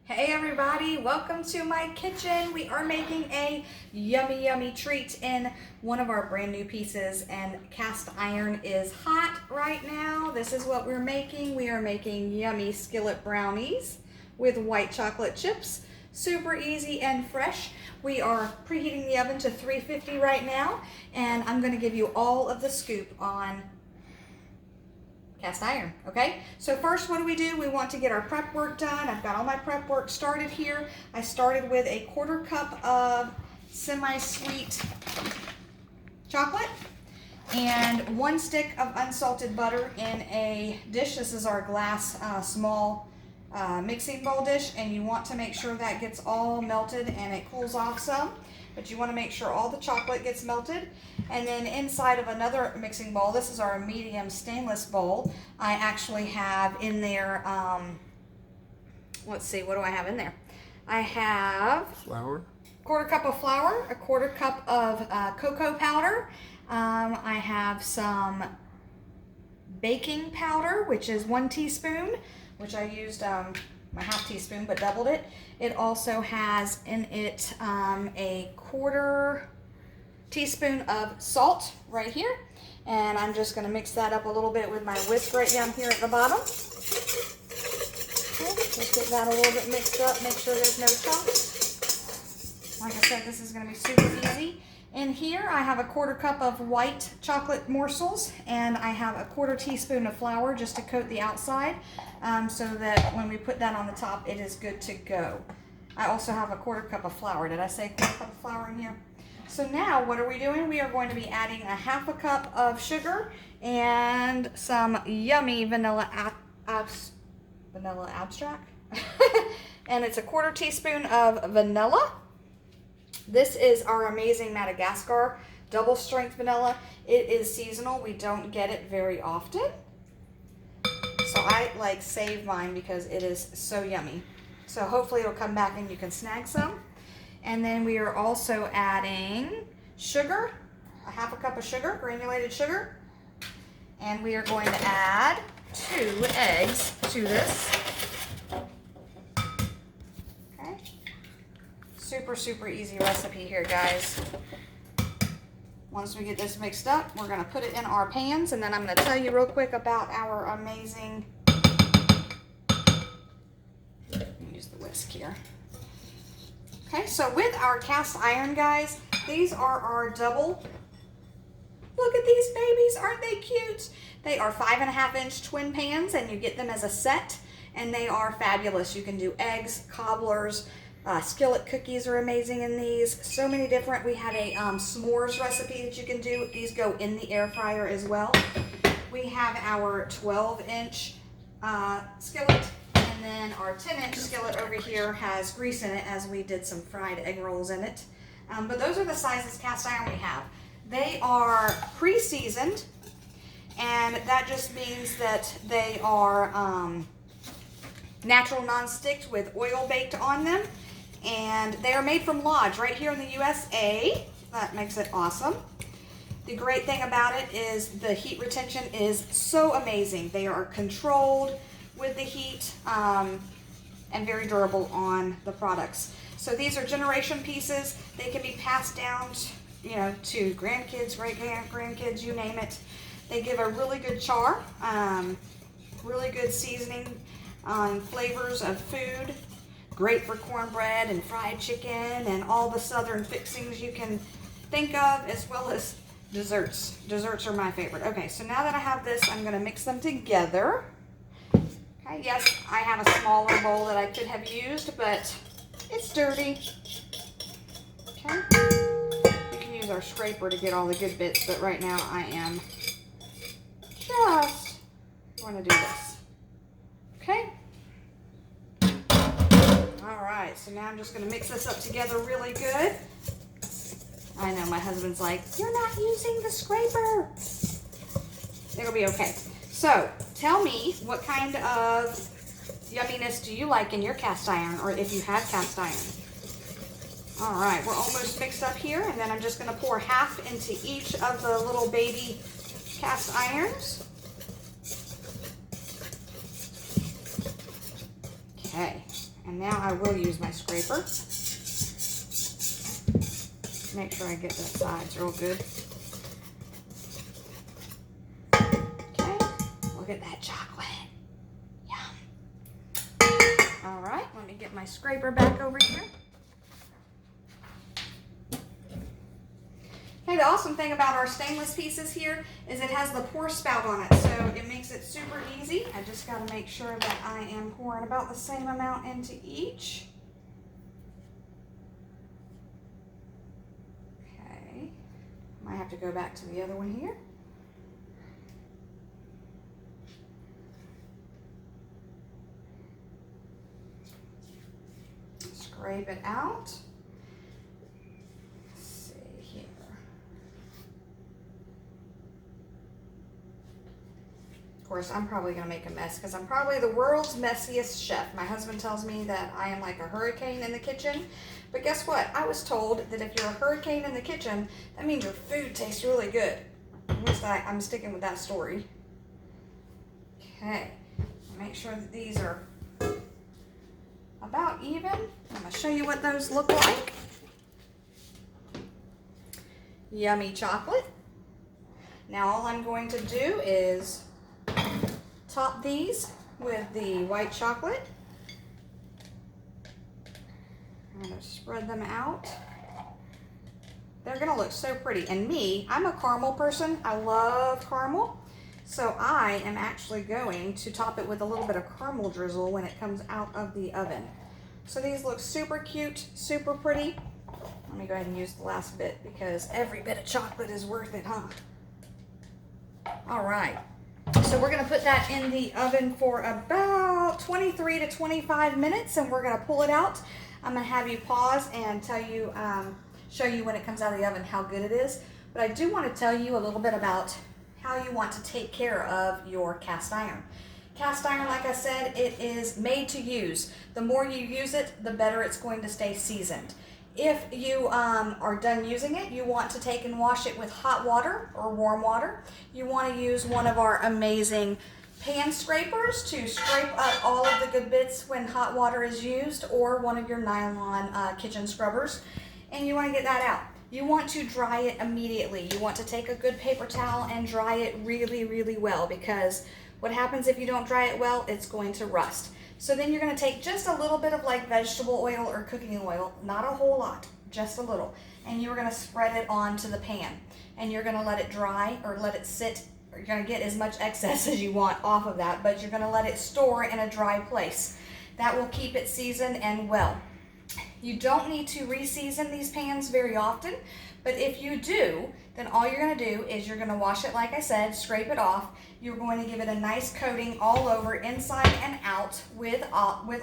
Hey everybody, welcome to my kitchen. We are making a yummy treat in one of our brand new pieces, and cast iron is hot right now. This is what we're making. We are making yummy skillet brownies with white chocolate chips. Super easy and fresh. We are preheating the oven to 350 right now, and I'm going to give you all of the scoop on cast iron, okay? So first, what do? We want to get our prep work done. I've got all my prep work started here. I started with a 1/4 cup of semi-sweet chocolate and 1 stick of unsalted butter in a dish. This is our glass small mixing bowl dish, and you want to make sure that gets all melted and it cools off some, but you want to make sure all the chocolate gets melted. And then inside of another mixing bowl, this is our medium stainless bowl, I actually have in there, let's see, what do I have in there? I have flour, 1/4 cup of flour, a 1/4 cup of cocoa powder. I have some baking powder, which is 1 teaspoon, which I used my 1/2 teaspoon but doubled it. It also has in it a 1/4 teaspoon of salt right here, and I'm just going to mix that up a little bit with my whisk right down here at the bottom. Okay, just get that a little bit mixed up, make sure there's no chunks. Like I said, this is going to be super easy. In here I have a 1/4 cup of white chocolate morsels, and I have a 1/4 teaspoon of flour just to coat the outside, so that when we put that on the top, it is good to go. I also have a 1/4 cup of flour. Did I say 1/4 cup of flour in here? So now what are we doing? We are going to be adding a 1/2 cup of sugar and some yummy vanilla abstract. And it's a 1/4 teaspoon of vanilla. This is our amazing Madagascar double strength vanilla. It is seasonal. We don't get it very often, so I like save mine because it is so yummy. So hopefully it'll come back and you can snag some. And then we are also adding sugar, a 1/2 cup of sugar, granulated sugar. And we are going to add 2 eggs to this. Okay. Super easy recipe here, guys. Once we get this mixed up, we're going to put it in our pans, and then I'm going to tell you real quick about our amazing, let me use the whisk here. Okay, so with our cast iron, guys, these are our double. Look at these babies, aren't they cute? They are 5.5-inch twin pans, and you get them as a set, and they are fabulous. You can do eggs, cobblers, skillet cookies are amazing in these. So many different. We have a s'mores recipe that you can do. These go in the air fryer as well. We have our 12-inch skillet. And then our 10-inch skillet over here has grease in it, as we did some fried egg rolls in it. But those are the sizes cast iron we have. They are pre-seasoned, and that just means that they are natural non-stick with oil baked on them. And they are made from Lodge right here in the USA. That makes it awesome. The great thing about it is the heat retention is so amazing. They are controlled with the heat, and very durable on the products. So these are generation pieces. They can be passed down to grandkids, great-grandkids, you name it. They give a really good char, really good seasoning on flavors of food. Great for cornbread and fried chicken and all the southern fixings you can think of, as well as desserts. Desserts are my favorite. Okay, so now that I have this, I'm going to mix them together. Okay, yes, I have a smaller bowl that I could have used, but it's dirty. Okay, we can use our scraper to get all the good bits, but right now I am just going to do this. Okay. All right, so now I'm just going to mix this up together really good. I know, my husband's like, you're not using the scraper. It'll be okay. So, tell me, what kind of yumminess do you like in your cast iron, or if you have cast iron? All right, we're almost mixed up here, and then I'm just going to pour 1/2 into each of the little baby cast irons. Okay, And now I will use my scraper. Make sure I get the sides real good. Okay, look at that chocolate. Yum. All right, let me get my scraper back over here. Okay, the awesome thing about our stainless pieces here is it has the pour spout on it, so it makes it super easy. I just got to make sure that I am pouring about the same amount into each. Okay, might have to go back to the other one here. Scrape it out. Of course, I'm probably going to make a mess because I'm probably the world's messiest chef. My husband tells me that I am like a hurricane in the kitchen. But guess what? I was told that if you're a hurricane in the kitchen, that means your food tastes really good. At least I'm sticking with that story. Okay. Make sure that these are about even. I'm going to show you what those look like. Yummy chocolate. Now all I'm going to do is top these with the white chocolate. I'm going to spread them out. They're going to look so pretty. And me, I'm a caramel person. I love caramel. So I am actually going to top it with a little bit of caramel drizzle when it comes out of the oven. So these look super cute, super pretty. Let me go ahead and use the last bit because every bit of chocolate is worth it, huh? All right. So we're going to put that in the oven for about 23 to 25 minutes, and we're going to pull it out. I'm going to have you pause and tell you, show you when it comes out of the oven how good it is. But I do want to tell you a little bit about how you want to take care of your cast iron. Cast iron, like I said, it is made to use. The more you use it, the better it's going to stay seasoned. If you are done using it, you want to take and wash it with hot water or warm water. You want to use one of our amazing pan scrapers to scrape up all of the good bits when hot water is used, or one of your nylon kitchen scrubbers, and you want to get that out. You want to dry it immediately. You want to take a good paper towel and dry it really, really well, because what happens if you don't dry it well, it's going to rust. So then you're going to take just a little bit of like vegetable oil or cooking oil, not a whole lot, just a little, and you're going to spread it onto the pan, and you're going to let it dry or let it sit. You're going to get as much excess as you want off of that, but you're going to let it store in a dry place. That will keep it seasoned and well. You don't need to re-season these pans very often, but if you do, then all you're going to do is you're going to wash it, like I said, scrape it off. You're going to give it a nice coating all over, inside and out, with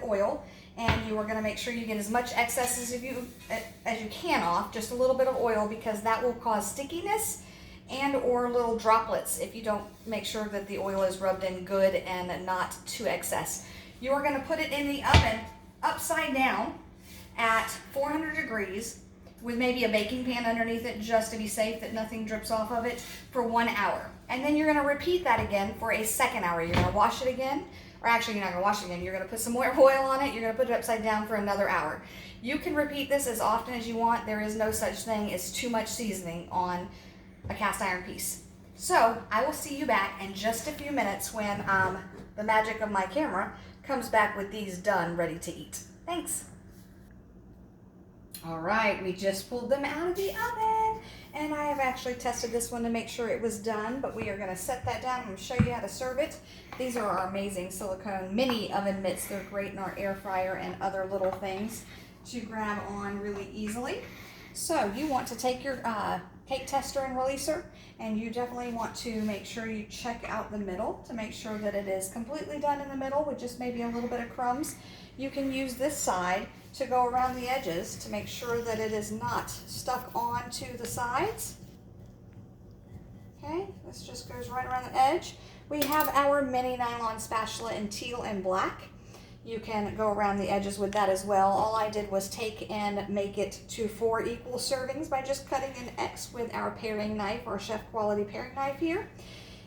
oil, and you are going to make sure you get as much excess as you can off, just a little bit of oil, because that will cause stickiness and or little droplets if you don't make sure that the oil is rubbed in good and not too excess. You are going to put it in the oven upside down at 400 degrees with maybe a baking pan underneath it, just to be safe that nothing drips off of it, for 1 hour. And then you're going to repeat that again for a second hour. You're going to wash it again, or actually you're not going to wash it again. You're going to put some more oil on it. You're going to put it upside down for another hour. You can repeat this as often as you want. There is no such thing as too much seasoning on a cast iron piece. So I will see you back in just a few minutes when the magic of my camera comes back with these done, ready to eat. Thanks. All right, we just pulled them out of the oven, and I have actually tested this one to make sure it was done, but we are going to set that down and show you how to serve it. These are our amazing silicone mini oven mitts. They're great in our air fryer and other little things to grab on really easily. So you want to take your cake tester and releaser, and you definitely want to make sure you check out the middle to make sure that it is completely done in the middle with just maybe a little bit of crumbs. You can use this side to go around the edges to make sure that it is not stuck onto the sides. Okay, this just goes right around the edge. We have our mini nylon spatula in teal and black. You can go around the edges with that as well. All I did was take and make it to 4 equal servings by just cutting an X with our paring knife, our chef quality paring knife here.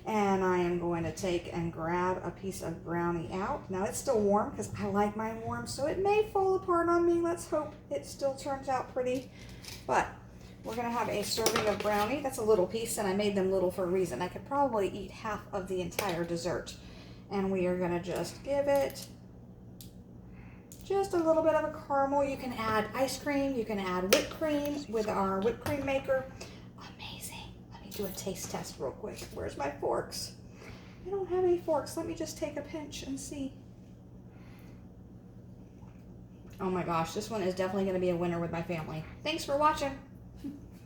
And I am going to take and grab a piece of brownie out. Now it's still warm because I like mine warm, so it may fall apart on me. Let's hope it still turns out pretty. But we're gonna have a serving of brownie. That's a little piece, and I made them little for a reason. I could probably eat half of the entire dessert. And we are gonna just give it just a little bit of a caramel. You can add ice cream, you can add whipped cream with our whipped cream maker. Let me do a taste test real quick. Where's my forks? I don't have any forks. Let me just take a pinch and see. Oh my gosh, this one is definitely going to be a winner with my family. Thanks for watching.